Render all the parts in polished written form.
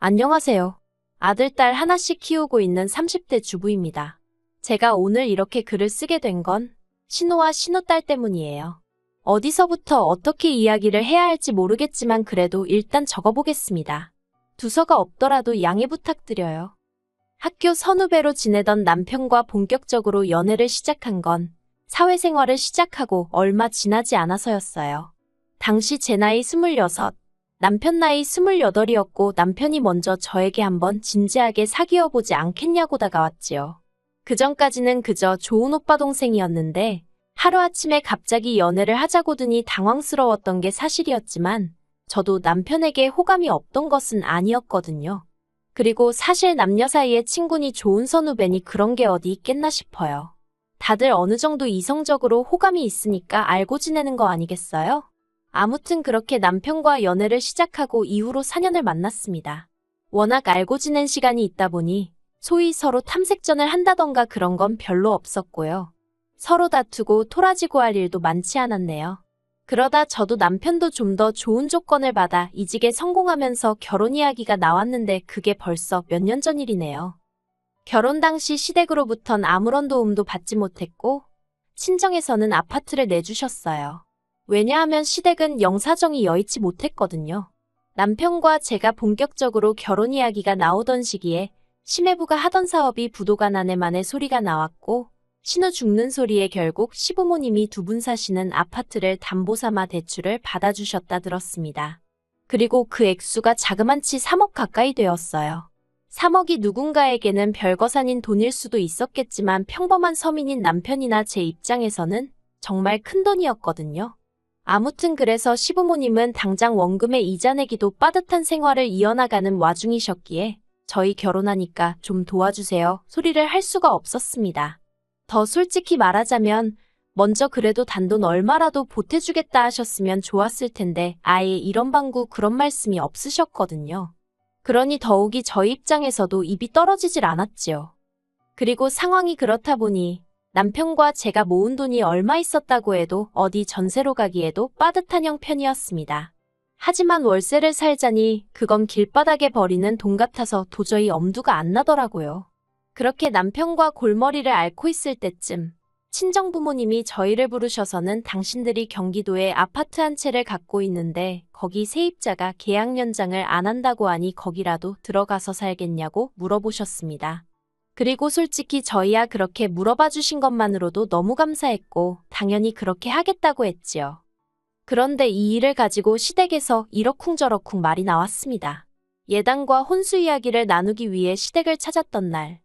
안녕하세요. 아들, 딸 하나씩 키우고 있는 30대 주부입니다. 제가 오늘 이렇게 글을 쓰게 된 건 신우와 신우딸 때문이에요. 어디서부터 어떻게 이야기를 해야 할지 모르겠지만 그래도 일단 적어보겠습니다. 두서가 없더라도 양해 부탁드려요. 학교 선후배로 지내던 남편과 본격적으로 연애를 시작한 건 사회생활을 시작하고 얼마 지나지 않아서였어요. 당시 제 나이 26, 남편 나이 28이었고 남편이 먼저 저에게 한번 진지하게 사귀어보지 않겠냐고 다가왔지요. 그전까지는 그저 좋은 오빠 동생이었는데 하루아침에 갑자기 연애를 하자고더니 당황스러웠던 게 사실이었지만 저도 남편에게 호감이 없던 것은 아니었거든요. 그리고 사실 남녀 사이에 친분이 좋은 선후배니 그런 게 어디 있겠나 싶어요. 다들 어느 정도 이성적으로 호감이 있으니까 알고 지내는 거 아니겠어요? 아무튼 그렇게 남편과 연애를 시작하고 이후로 4년을 만났습니다. 워낙 알고 지낸 시간이 있다 보니 소위 서로 탐색전을 한다던가 그런 건 별로 없었고요. 서로 다투고 토라지고 할 일도 많지 않았네요. 그러다 저도 남편도 좀 더 좋은 조건을 받아 이직에 성공하면서 결혼 이야기가 나왔는데 그게 벌써 몇 년 전 일이네요. 결혼 당시 시댁으로부턴 아무런 도움도 받지 못했고 친정에서는 아파트를 내주셨어요. 왜냐하면 시댁은 영사정이 여의치 못했거든요. 남편과 제가 본격적으로 결혼 이야기가 나오던 시기에 시매부가 하던 사업이 부도가 나네 마네 소리가 나왔고 신우 죽는 소리에 결국 시부모님이 두 분 사시는 아파트를 담보 삼아 대출을 받아주셨다 들었습니다. 그리고 그 액수가 자그만치 3억 가까이 되었어요. 3억이 누군가에게는 별거산인 돈일 수도 있었겠지만 평범한 서민인 남편이나 제 입장에서는 정말 큰 돈이었거든요. 아무튼 그래서 시부모님은 당장 원금의 이자 내기도 빠듯한 생활을 이어나가는 와중이셨기에 저희 결혼하니까 좀 도와주세요 소리를 할 수가 없었습니다. 더 솔직히 말하자면 먼저 그래도 단돈 얼마라도 보태주겠다 하셨으면 좋았을 텐데 아예 이런 방구 그런 말씀이 없으셨거든요. 그러니 더욱이 저희 입장에서도 입이 떨어지질 않았지요. 그리고 상황이 그렇다 보니 남편과 제가 모은 돈이 얼마 있었다고 해도 어디 전세로 가기에도 빠듯한 형편이었습니다. 하지만 월세를 살자니 그건 길바닥에 버리는 돈 같아서 도저히 엄두가 안 나더라고요. 그렇게 남편과 골머리를 앓고 있을 때쯤 친정부모님이 저희를 부르셔서는 당신들이 경기도에 아파트 한 채를 갖고 있는데 거기 세입자가 계약 연장을 안 한다고 하니 거기라도 들어가서 살겠냐고 물어보셨습니다. 그리고 솔직히 저희야 그렇게 물어봐 주신 것만으로도 너무 감사했고 당연히 그렇게 하겠다고 했지요. 그런데 이 일을 가지고 시댁에서 이러쿵저러쿵 말이 나왔습니다. 예단과 혼수 이야기를 나누기 위해 시댁을 찾았던 날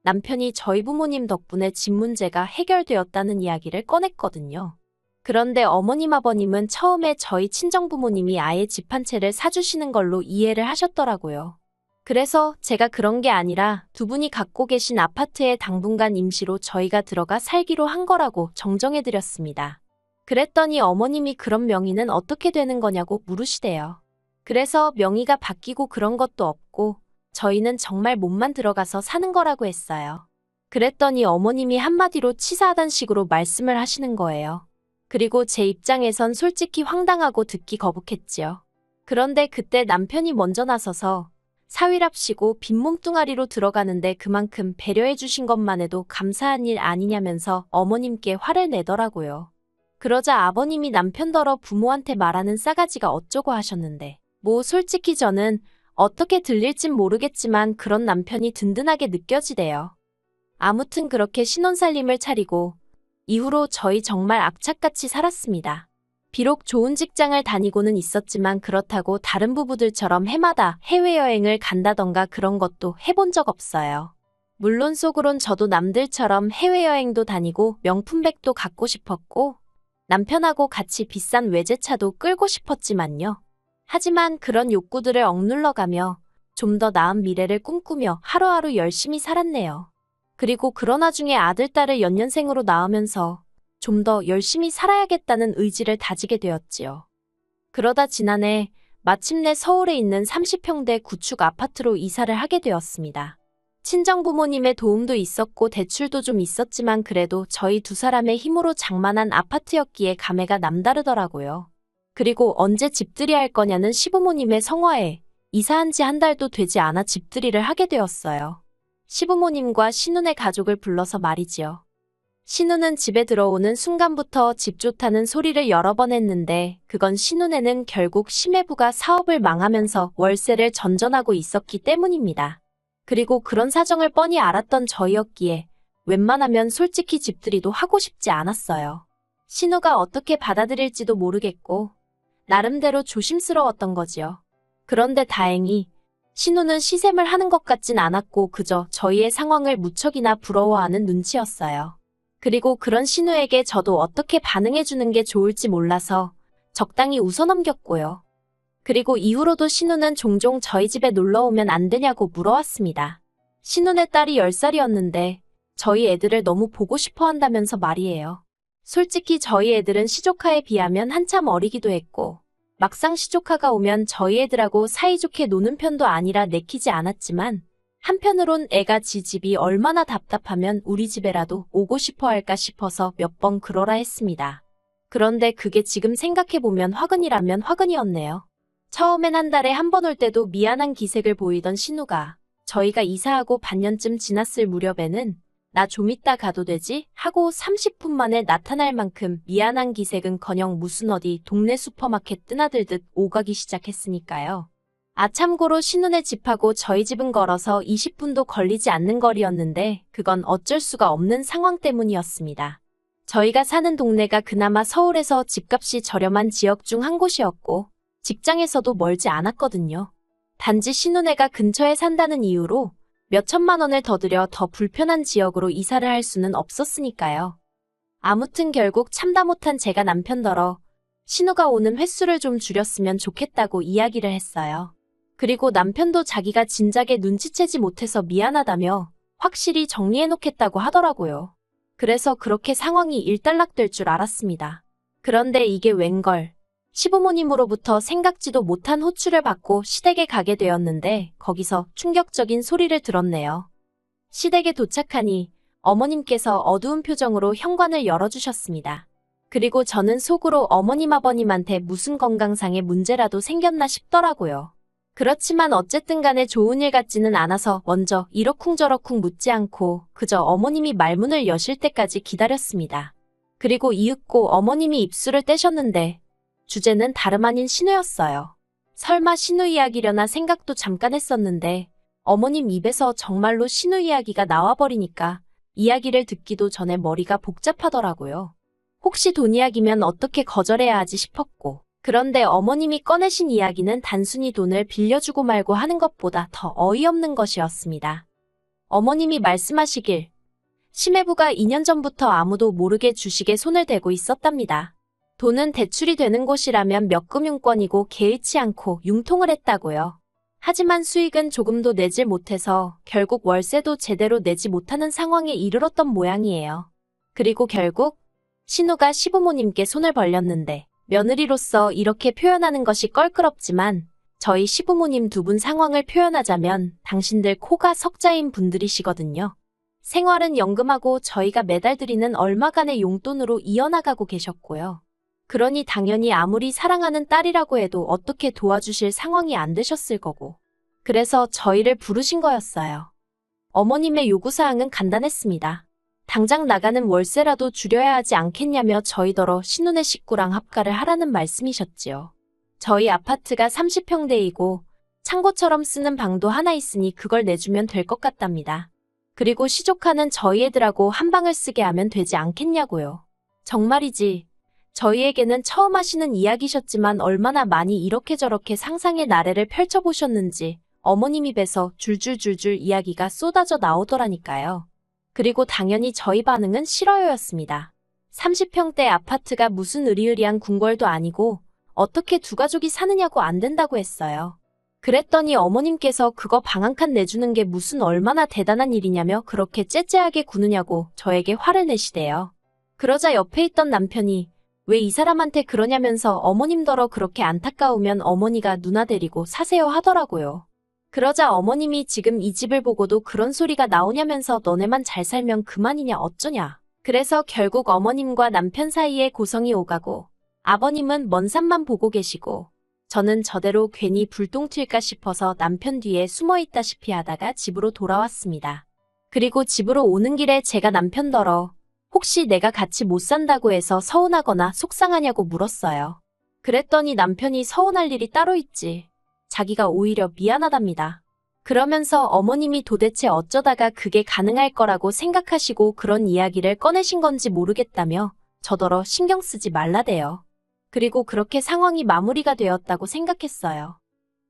남편이 저희 부모님 덕분에 집 문제가 해결되었다는 이야기를 꺼냈거든요. 그런데 어머님 아버님은 처음에 저희 친정부모님이 아예 집 한 채를 사주시는 걸로 이해를 하셨더라고요. 그래서 제가 그런 게 아니라 두 분이 갖고 계신 아파트에 당분간 임시로 저희가 들어가 살기로 한 거라고 정정해드렸습니다. 그랬더니 어머님이 그런 명의는 어떻게 되는 거냐고 물으시대요. 그래서 명의가 바뀌고 그런 것도 없고 저희는 정말 몸만 들어가서 사는 거라고 했어요. 그랬더니 어머님이 한마디로 치사하단 식으로 말씀을 하시는 거예요. 그리고 제 입장에선 솔직히 황당하고 듣기 거북했지요. 그런데 그때 남편이 먼저 나서서 사위랍시고 빈몸뚱아리로 들어가는데 그만큼 배려해 주신 것만 해도 감사한 일 아니냐면서 어머님께 화를 내더라고요. 그러자 아버님이 남편더러 부모한테 말하는 싸가지가 어쩌고 하셨는데 뭐 솔직히 저는 어떻게 들릴진 모르겠지만 그런 남편이 든든하게 느껴지대요. 아무튼 그렇게 신혼살림을 차리고 이후로 저희 정말 악착같이 살았습니다. 비록 좋은 직장을 다니고는 있었지만 그렇다고 다른 부부들처럼 해마다 해외여행을 간다던가 그런 것도 해본 적 없어요. 물론 속으론 저도 남들처럼 해외여행도 다니고 명품백도 갖고 싶었고 남편하고 같이 비싼 외제차도 끌고 싶었지만요. 하지만 그런 욕구들을 억눌러가며 좀 더 나은 미래를 꿈꾸며 하루하루 열심히 살았네요. 그리고 그런 와중에 아들, 딸을 연년생으로 낳으면서 좀 더 열심히 살아야겠다는 의지를 다지게 되었지요. 그러다 지난해 마침내 서울에 있는 30평대 구축 아파트로 이사를 하게 되었습니다. 친정부모님의 도움도 있었고 대출도 좀 있었지만 그래도 저희 두 사람의 힘으로 장만한 아파트였기에 감회가 남다르더라고요. 그리고 언제 집들이 할 거냐는 시부모님의 성화에 이사한 지 한 달도 되지 않아 집들이를 하게 되었어요. 시부모님과 신우네 가족을 불러서 말이지요. 신우는 집에 들어오는 순간부터 집 좋다는 소리를 여러 번 했는데 그건 신우네는 결국 심해부가 사업을 망하면서 월세를 전전하고 있었기 때문입니다. 그리고 그런 사정을 뻔히 알았던 저희였기에 웬만하면 솔직히 집들이도 하고 싶지 않았어요. 신우가 어떻게 받아들일지도 모르겠고 나름대로 조심스러웠던 거지요. 그런데 다행히 신우는 시샘을 하는 것 같진 않았고 그저 저희의 상황을 무척이나 부러워하는 눈치였어요. 그리고 그런 신우에게 저도 어떻게 반응해주는 게 좋을지 몰라서 적당히 웃어넘겼고요. 그리고 이후로도 신우는 종종 저희 집에 놀러오면 안 되냐고 물어왔습니다. 신우네 딸이 10살이었는데 저희 애들을 너무 보고 싶어 한다면서 말이에요. 솔직히 저희 애들은 시조카에 비하면 한참 어리기도 했고 막상 시조카가 오면 저희 애들하고 사이좋게 노는 편도 아니라 내키지 않았지만 한편으론 애가 지 집이 얼마나 답답하면 우리 집에라도 오고 싶어 할까 싶어서 몇 번 그러라 했습니다. 그런데 그게 지금 생각해보면 화근이라면 화근이었네요. 처음엔 한 달에 한 번 올 때도 미안한 기색을 보이던 신우가 저희가 이사하고 반년쯤 지났을 무렵에는 나 좀 이따 가도 되지? 하고 30분 만에 나타날 만큼 미안한 기색은커녕 무슨 어디 동네 슈퍼마켓 뜨나들듯 오가기 시작했으니까요. 참고로 신우네 집하고 저희 집은 걸어서 20분도 걸리지 않는 거리였는데 그건 어쩔 수가 없는 상황 때문이었습니다. 저희가 사는 동네가 그나마 서울에서 집값이 저렴한 지역 중 한 곳이었고 직장에서도 멀지 않았거든요. 단지 신우네가 근처에 산다는 이유로 몇 천만 원을 더 들여 더 불편한 지역으로 이사를 할 수는 없었으니까요. 아무튼 결국 참다 못한 제가 남편더러 신우가 오는 횟수를 좀 줄였으면 좋겠다고 이야기를 했어요. 그리고 남편도 자기가 진작에 눈치채지 못해서 미안하다며 확실히 정리해놓겠다고 하더라고요. 그래서 그렇게 상황이 일단락될 줄 알았습니다. 그런데 이게 웬걸. 시부모님으로부터 생각지도 못한 호출을 받고 시댁에 가게 되었는데 거기서 충격적인 소리를 들었네요. 시댁에 도착하니 어머님께서 어두운 표정으로 현관을 열어주셨습니다. 그리고 저는 속으로 어머님 아버님한테 무슨 건강상의 문제라도 생겼나 싶더라고요. 그렇지만 어쨌든 간에 좋은 일 같지는 않아서 먼저 이러쿵저러쿵 묻지 않고 그저 어머님이 말문을 여실 때까지 기다렸습니다. 그리고 이윽고 어머님이 입술을 떼셨는데 주제는 다름 아닌 신우였어요. 설마 신우 이야기려나 생각도 잠깐 했었는데 어머님 입에서 정말로 신우 이야기가 나와버리니까 이야기를 듣기도 전에 머리가 복잡하더라고요. 혹시 돈 이야기면 어떻게 거절해야 하지 싶었고 그런데 어머님이 꺼내신 이야기는 단순히 돈을 빌려주고 말고 하는 것보다 더 어이없는 것이었습니다. 어머님이 말씀하시길 심해부가 2년 전부터 아무도 모르게 주식에 손을 대고 있었답니다. 돈은 대출이 되는 곳이라면 몇 금융권이고 개의치 않고 융통을 했다고요. 하지만 수익은 조금도 내질 못해서 결국 월세도 제대로 내지 못하는 상황에 이르렀던 모양이에요. 그리고 결국 신우가 시부모님께 손을 벌렸는데 며느리로서 이렇게 표현하는 것이 껄끄럽지만 저희 시부모님 두 분 상황을 표현하자면 당신들 코가 석자인 분들이시거든요. 생활은 연금하고 저희가 매달 드리는 얼마간의 용돈으로 이어나가고 계셨고요. 그러니 당연히 아무리 사랑하는 딸이라고 해도 어떻게 도와주실 상황이 안 되셨을 거고. 그래서 저희를 부르신 거였어요. 어머님의 요구사항은 간단했습니다. 당장 나가는 월세라도 줄여야 하지 않겠냐며 저희더러 신우네 식구랑 합가를 하라는 말씀이셨지요. 저희 아파트가 30평대이고 창고처럼 쓰는 방도 하나 있으니 그걸 내주면 될 것 같답니다. 그리고 시조카는 저희 애들하고 한 방을 쓰게 하면 되지 않겠냐고요. 정말이지. 저희에게는 처음 하시는 이야기셨지만 얼마나 많이 이렇게 저렇게 상상의 나래를 펼쳐보셨는지 어머님 입에서 줄줄줄줄 이야기가 쏟아져 나오더라니까요. 그리고 당연히 저희 반응은 싫어요였습니다. 30평대 아파트가 무슨 으리으리한 궁궐도 아니고 어떻게 두 가족이 사느냐고 안 된다고 했어요. 그랬더니 어머님께서 그거 방 한 칸 내주는 게 무슨 얼마나 대단한 일이냐며 그렇게 째째하게 구느냐고 저에게 화를 내시대요. 그러자 옆에 있던 남편이 왜 이 사람한테 그러냐면서 어머님더러 그렇게 안타까우면 어머니가 누나 데리고 사세요 하더라고요. 그러자 어머님이 지금 이 집을 보고도 그런 소리가 나오냐면서 너네만 잘 살면 그만이냐 어쩌냐. 그래서 결국 어머님과 남편 사이에 고성이 오가고 아버님은 먼 산만 보고 계시고 저는 저대로 괜히 불똥 튈까 싶어서 남편 뒤에 숨어 있다시피 하다가 집으로 돌아왔습니다. 그리고 집으로 오는 길에 제가 남편더러 혹시 내가 같이 못 산다고 해서 서운하거나 속상하냐고 물었어요. 그랬더니 남편이 서운할 일이 따로 있지. 자기가 오히려 미안하답니다. 그러면서 어머님이 도대체 어쩌다가 그게 가능할 거라고 생각하시고 그런 이야기를 꺼내신 건지 모르겠다며 저더러 신경 쓰지 말라대요. 그리고 그렇게 상황이 마무리가 되었다고 생각했어요.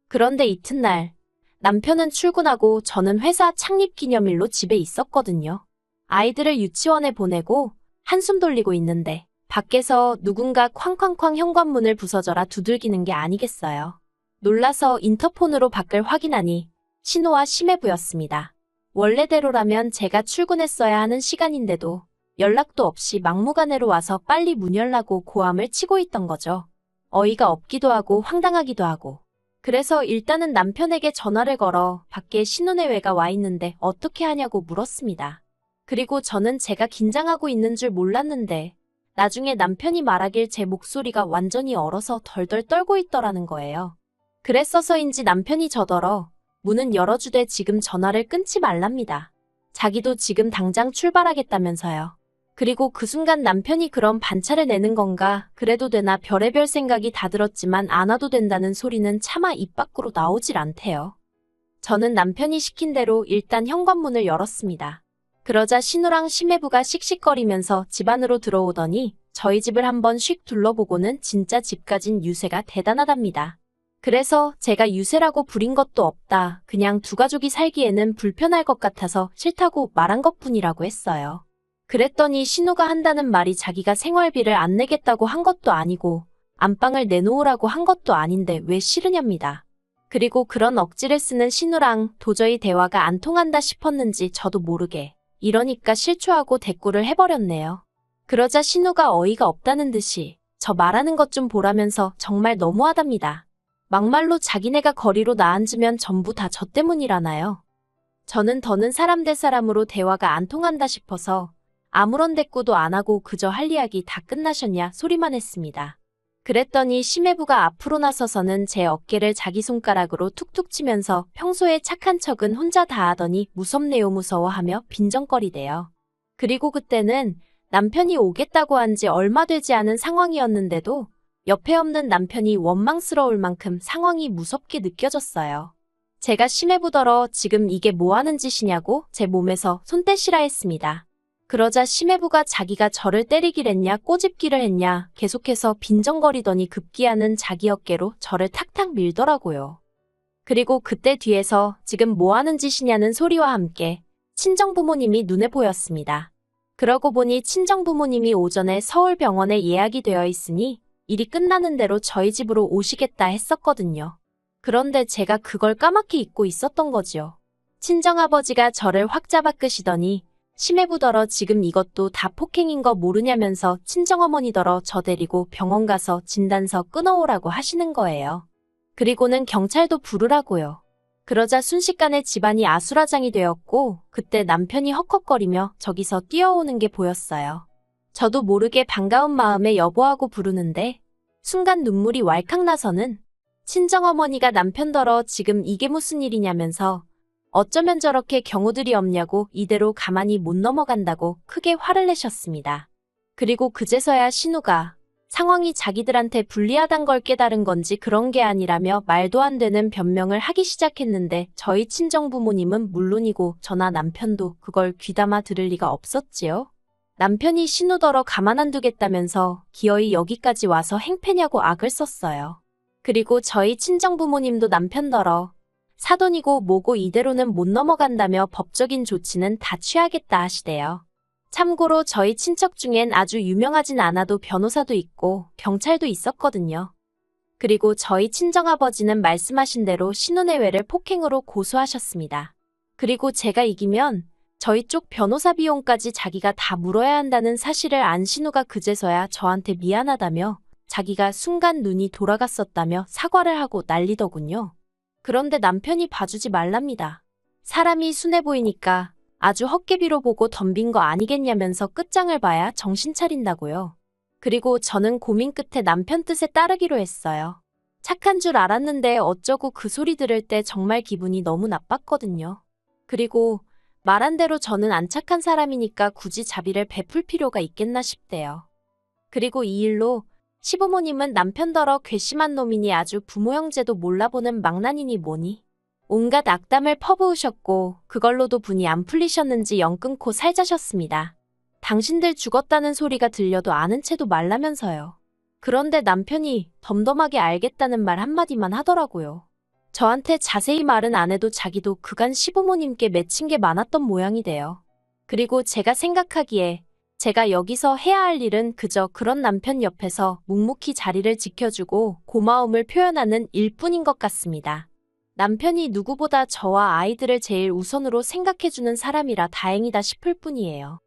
그런데 이튿날 남편은 출근하고 저는 회사 창립 기념일로 집에 있었거든요. 아이들을 유치원에 보내고 한숨 돌리고 있는데 밖에서 누군가 쾅쾅쾅 현관문을 부서져라 두들기는 게 아니겠어요. 놀라서 인터폰으로 밖을 확인하니 신호와 심해부였습니다. 원래대로라면 제가 출근했어야 하는 시간인데도 연락도 없이 막무가내로 와서 빨리 문 열라고 고함을 치고 있던 거죠. 어이가 없기도 하고 황당하기도 하고. 그래서 일단은 남편에게 전화를 걸어 밖에 신혼여행가 와 있는데 어떻게 하냐고 물었습니다. 그리고 저는 제가 긴장하고 있는 줄 몰랐는데 나중에 남편이 말하길 제 목소리가 완전히 얼어서 덜덜 떨고 있더라는 거예요. 그랬어서인지 남편이 저더러 문은 열어주되 지금 전화를 끊지 말랍니다. 자기도 지금 당장 출발하겠다면서요. 그리고 그 순간 남편이 그런 반차를 내는 건가 그래도 되나 별의별 생각이 다 들었지만 안 와도 된다는 소리는 차마 입 밖으로 나오질 않대요. 저는 남편이 시킨 대로 일단 현관문을 열었습니다. 그러자 신우랑 심해부가 씩씩거리면서 집 안으로 들어오더니 저희 집을 한번 휙 둘러보고는 진짜 집 가진 유세가 대단하답니다. 그래서 제가 유세라고 부린 것도 없다. 그냥 두 가족이 살기에는 불편할 것 같아서 싫다고 말한 것뿐이라고 했어요. 그랬더니 신우가 한다는 말이 자기가 생활비를 안 내겠다고 한 것도 아니고 안방을 내놓으라고 한 것도 아닌데 왜 싫으냐입니다. 그리고 그런 억지를 쓰는 신우랑 도저히 대화가 안 통한다 싶었는지 저도 모르게 이러니까 실추하고 대꾸를 해버렸네요. 그러자 신우가 어이가 없다는 듯이 저 말하는 것 좀 보라면서 정말 너무하답니다. 막말로 자기네가 거리로 나앉으면 전부 다 저 때문이라나요. 저는 더는 사람 대 사람으로 대화가 안 통한다 싶어서 아무런 대꾸도 안 하고 그저 할 이야기 다 끝나셨냐 소리만 했습니다. 그랬더니 심해부가 앞으로 나서서는 제 어깨를 자기 손가락으로 툭툭 치면서 평소에 착한 척은 혼자 다 하더니 무섭네요 무서워하며 빈정거리대요. 그리고 그때는 남편이 오겠다고 한 지 얼마 되지 않은 상황이었는데도 옆에 없는 남편이 원망스러울 만큼 상황이 무섭게 느껴졌어요. 제가 심해부더러 지금 이게 뭐 하는 짓이냐고 제 몸에서 손 떼시라 했습니다. 그러자 심해부가 자기가 저를 때리길 했냐 꼬집기를 했냐 계속해서 빈정거리더니 급기야는 자기 어깨로 저를 탁탁 밀더라고요. 그리고 그때 뒤에서 지금 뭐 하는 짓이냐는 소리와 함께 친정부모님이 눈에 보였습니다. 그러고 보니 친정부모님이 오전에 서울병원에 예약이 되어 있으니 일이 끝나는 대로 저희 집으로 오시겠다 했었거든요. 그런데 제가 그걸 까맣게 잊고 있었던 거지요. 친정아버지가 저를 확 잡아 끄시더니 심해부더러 지금 이것도 다 폭행인 거 모르냐면서 친정어머니더러 저 데리고 병원 가서 진단서 끊어오라고 하시는 거예요. 그리고는 경찰도 부르라고요. 그러자 순식간에 집안이 아수라장이 되었고 그때 남편이 헉헉거리며 저기서 뛰어오는 게 보였어요. 저도 모르게 반가운 마음에 여보하고 부르는데 순간 눈물이 왈칵 나서는 친정어머니가 남편더러 지금 이게 무슨 일이냐면서 어쩌면 저렇게 경우들이 없냐고 이대로 가만히 못 넘어간다고 크게 화를 내셨습니다. 그리고 그제서야 신우가 상황이 자기들한테 불리하단 걸 깨달은 건지 그런 게 아니라며 말도 안 되는 변명을 하기 시작했는데 저희 친정부모님은 물론이고 저나 남편도 그걸 귀담아 들을 리가 없었지요. 남편이 신우더러 가만 안 두겠다면서 기어이 여기까지 와서 행패냐고 악을 썼어요. 그리고 저희 친정부모님도 남편더러 사돈이고 뭐고 이대로는 못 넘어간다며 법적인 조치는 다 취하겠다 하시대요. 참고로 저희 친척 중엔 아주 유명하진 않아도 변호사도 있고 경찰도 있었거든요. 그리고 저희 친정아버지는 말씀하신 대로 신혼예외를 폭행으로 고소하셨습니다. 그리고 제가 이기면 저희 쪽 변호사 비용까지 자기가 다 물어야 한다는 사실을 안 신우가 그제서야 저한테 미안하다며 자기가 순간 눈이 돌아갔었다며 사과를 하고 난리더군요. 그런데 남편이 봐주지 말랍니다. 사람이 순해 보이니까 아주 헛개비로 보고 덤빈 거 아니겠냐면서 끝장을 봐야 정신 차린다고요. 그리고 저는 고민 끝에 남편 뜻에 따르기로 했어요. 착한 줄 알았는데 어쩌고 그 소리 들을 때 정말 기분이 너무 나빴거든요. 그리고 말한 대로 저는 안 착한 사람이니까 굳이 자비를 베풀 필요가 있겠나 싶대요. 그리고 이 일로 시부모님은 남편더러 괘씸한 놈이니 아주 부모 형제도 몰라보는 망나니니 뭐니 온갖 악담을 퍼부으셨고 그걸로도 분이 안 풀리셨는지 영 끊고 살자셨습니다. 당신들 죽었다는 소리가 들려도 아는 채도 말라면서요. 그런데 남편이 덤덤하게 알겠다는 말 한마디만 하더라고요. 저한테 자세히 말은 안 해도 자기도 그간 시부모님께 맺힌 게 많았던 모양이 돼요. 그리고 제가 생각하기에 제가 여기서 해야 할 일은 그저 그런 남편 옆에서 묵묵히 자리를 지켜주고 고마움을 표현하는 일뿐인 것 같습니다. 남편이 누구보다 저와 아이들을 제일 우선으로 생각해주는 사람이라 다행이다 싶을 뿐이에요.